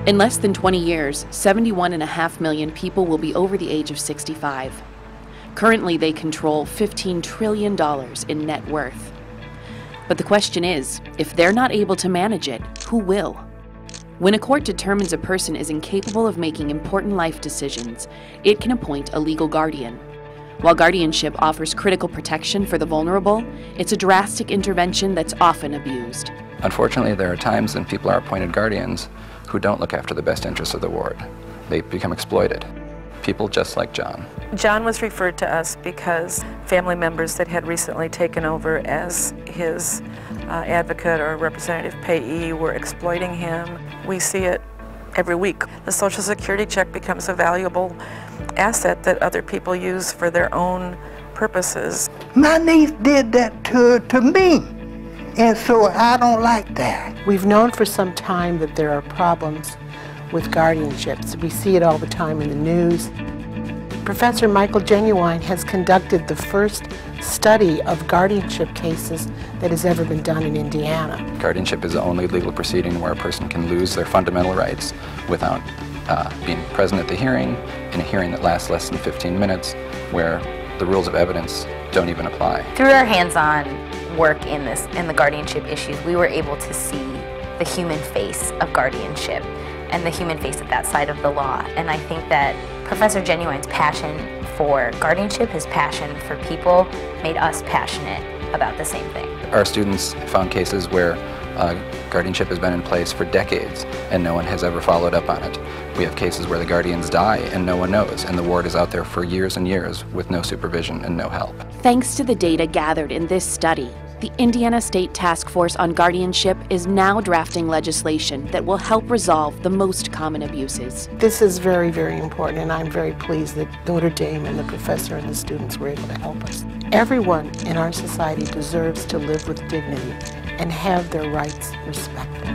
In less than 20 years, 71.5 million people will be over the age of 65. Currently, they control $15 trillion in net worth. But the question is, if they're not able to manage it, who will? When a court determines a person is incapable of making important life decisions, it can appoint a legal guardian. While guardianship offers critical protection for the vulnerable, it's a drastic intervention that's often abused. Unfortunately, there are times when people are appointed guardians who don't look after the best interests of the ward. They become exploited. People just like John. John was referred to us because family members that had recently taken over as his advocate or representative payee were exploiting him. We see it every week. The Social Security check becomes a valuable asset that other people use for their own purposes. My niece did that to me, and so I don't like that. We've known for some time that there are problems with guardianships. We see it all the time in the news. Professor Michael Jenuwine has conducted the first study of guardianship cases that has ever been done in Indiana. Guardianship is the only legal proceeding where a person can lose their fundamental rights without being present at the hearing, in a hearing that lasts less than 15 minutes, where the rules of evidence don't even apply. Through our hands-on work in the guardianship issues, we were able to see the human face of guardianship and the human face of that side of the law. And I think that Professor Jenuwine's passion for guardianship, his passion for people, made us passionate about the same thing. Our students found cases where guardianship has been in place for decades and no one has ever followed up on it. We have cases where the guardians die and no one knows, and the ward is out there for years and years with no supervision and no help. Thanks to the data gathered in this study, the Indiana State Task Force on Guardianship is now drafting legislation that will help resolve the most common abuses. This is very, very important, and I'm very pleased that Notre Dame and the professor and the students were able to help us. Everyone in our society deserves to live with dignity and have their rights respected.